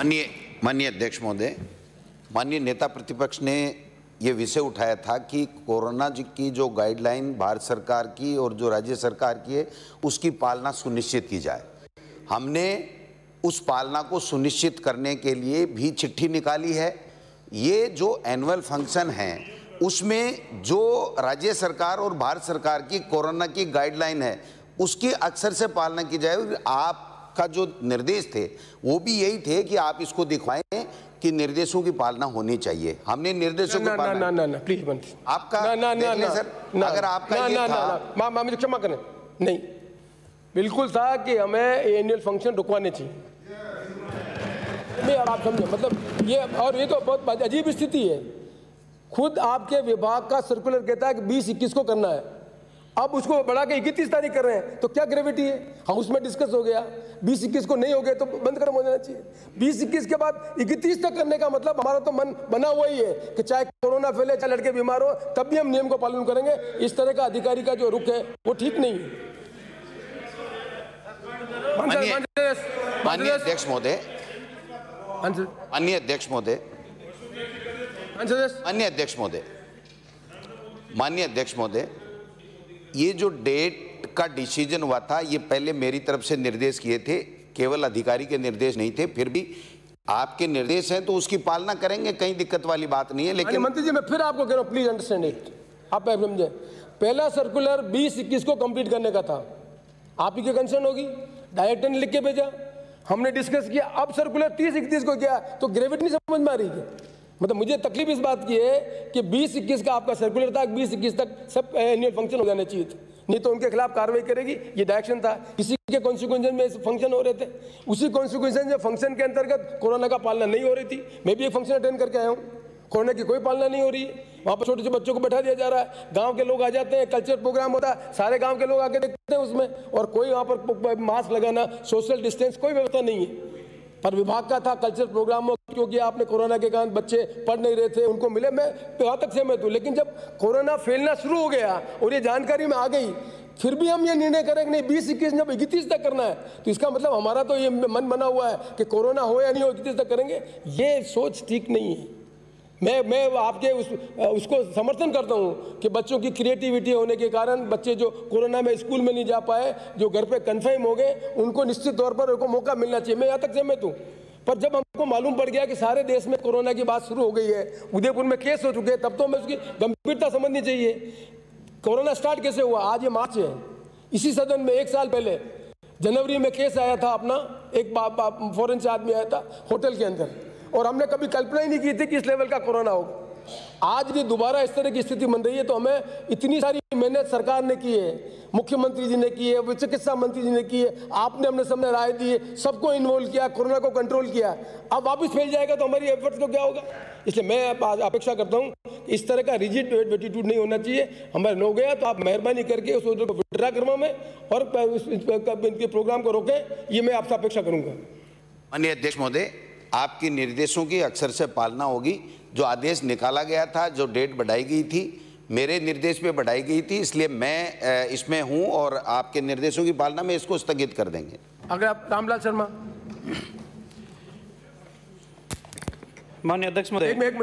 माननीय अध्यक्ष महोदय, माननीय नेता प्रतिपक्ष ने ये विषय उठाया था कि कोरोना की जो गाइडलाइन भारत सरकार की और जो राज्य सरकार की है उसकी पालना सुनिश्चित की जाए। हमने उस पालना को सुनिश्चित करने के लिए भी चिट्ठी निकाली है। ये जो एनुअल फंक्शन है उसमें जो राज्य सरकार और भारत सरकार की कोरोना की गाइडलाइन है उसकी अक्सर से पालना की जाए। आपका जो निर्देश थे वो भी यही थे कि आप इसको दिखवाएं कि निर्देशों की पालना होनी चाहिए। हमने निर्देशों की पालना ना प्लीज मंत्री आपका सर अगर आपका ये था मुझे क्षमा करें, नहीं बिल्कुल था कि हमें एनुअल फंक्शन रुकवाने चाहिए। नहीं आप समझो, मतलब ये और ये तो बहुत अजीब स्थिति है। खुद आपके विभाग का सर्कुलर कहता है कि 20-21 को करना है, अब उसको बढ़ा के 31 तारीख कर रहे हैं, तो क्या ग्रेविटी है? हाउस में डिस्कस हो गया, 20-21 को नहीं हो गया तो बंद खत्म हो जाना चाहिए। 20-21 के बाद 31 तक करने का मतलब हमारा तो मन बना हुआ ही है कि चाहे कोरोना फैले चाहे लड़के बीमार हो तब भी हम नियम को पालन करेंगे। इस तरह का अधिकारी का जो रुख है वो ठीक नहीं है। माननीय अध्यक्ष महोदय, माननीय अध्यक्ष महोदय, माननीय अध्यक्ष महोदय, माननीय अध्यक्ष महोदय, ये जो डेट का डिसीजन हुआ था ये पहले मेरी तरफ से निर्देश किए थे, केवल अधिकारी के निर्देश नहीं थे। फिर भी आपके निर्देश हैं तो उसकी पालना करेंगे, कहीं दिक्कत वाली बात नहीं है। लेकिन मंत्री जी मैं फिर आपको कह रहा हूँ, प्लीज अंडरस्टैंड इट। आप समझे, पहला सर्कुलर 20-21 को कंप्लीट करने का था, आप ही की कंसर्न होगी, डायरेक्टर ने लिख के भेजा, हमने डिस्कस किया। अब सर्कुलर 30-31 को किया तो ग्रेविटी नहीं समझ में आ रही है। मतलब मुझे तकलीफ इस बात की है कि 20-21 का आपका सर्कुलर था, 20-21 तक सब एनुअल फंक्शन हो जाने चाहिए थे, नहीं तो उनके खिलाफ कार्रवाई करेगी, ये डायरेक्शन था। किसी के कॉन्सिक्वेंस में फंक्शन हो रहे थे, उसी कॉन्सिक्वेंस में फंक्शन के अंतर्गत कोरोना का पालना नहीं हो रही थी। मैं भी एक फंक्शन अटेंड करके आया हूँ, कोरोना की कोई पालना नहीं हो रही है। वहाँ पर छोटे छोटे बच्चों को बैठा दिया जा रहा है, गांव के लोग आ जाते हैं, कल्चर प्रोग्राम होता है, सारे गांव के लोग आके देखते हैं उसमें, और कोई वहाँ पर मास्क लगाना, सोशल डिस्टेंस कोई व्यवस्था नहीं है। पर विभाग का था कल्चर प्रोग्राम, क्योंकि आपने कोरोना के कारण बच्चे पढ़ नहीं रहे थे, उनको मिले, मैं वहाँ तक सहमत हूँ। लेकिन जब कोरोना फैलना शुरू हो गया और ये जानकारी में आ गई, फिर भी हम ये निर्णय करें कि नहीं 20-21 जब 31 तक करना है, तो इसका मतलब हमारा तो ये मन बना हुआ है कि कोरोना हो या नहीं हो 31 तक करेंगे। ये सोच ठीक नहीं है। मैं आपके उसको समर्थन करता हूँ कि बच्चों की क्रिएटिविटी होने के कारण बच्चे जो कोरोना में स्कूल में नहीं जा पाए, जो घर पे कन्फाइम हो गए, उनको निश्चित तौर पर उनको मौका मिलना चाहिए, मैं यहाँ तक सहमत हूँ। पर जब हमको मालूम पड़ गया कि सारे देश में कोरोना की बात शुरू हो गई है, उदयपुर में केस हो चुके हैं, तब तो हमें उसकी गंभीरता समझनी चाहिए। कोरोना स्टार्ट कैसे हुआ? आज ये मार्च है, इसी सदन में 1 साल पहले जनवरी में केस आया था अपना, एक फॉरेन से आदमी आया था होटल के अंदर, और हमने कभी कल्पना ही नहीं की थी कि इस लेवल का कोरोना होगा। आज भी दोबारा इस तरह की स्थिति बन रही है, तो हमें इतनी सारी मेहनत सरकार ने की है, मुख्यमंत्री जी ने की है, चिकित्सा मंत्री जी ने की है, आपने हमने सबने राय दी है, सबको इन्वॉल्व किया, कोरोना को कंट्रोल किया। अब वापस फैल जाएगा तो हमारी एफर्ट्स को क्या होगा? इसलिए मैं अपेक्षा करता हूँ इस तरह का रिजिड एटीट्यूड नहीं होना चाहिए। हमारे हो गया तो आप मेहरबानी करके उस ऑर्डर को विड्रा करवाएं और इनके प्रोग्राम को रोकें, ये मैं आपसे अपेक्षा करूँगा। माननीय अध्यक्ष महोदय, आपकी निर्देशों की अक्सर से पालना होगी। जो आदेश निकाला गया था, जो डेट बढ़ाई गई थी, मेरे निर्देश पे बढ़ाई गई थी, इसलिए मैं इसमें हूं और आपके निर्देशों की पालना में इसको स्थगित कर देंगे। अगर आप रामलाल शर्मा। माननीय अध्यक्ष महोदय, एक मिनट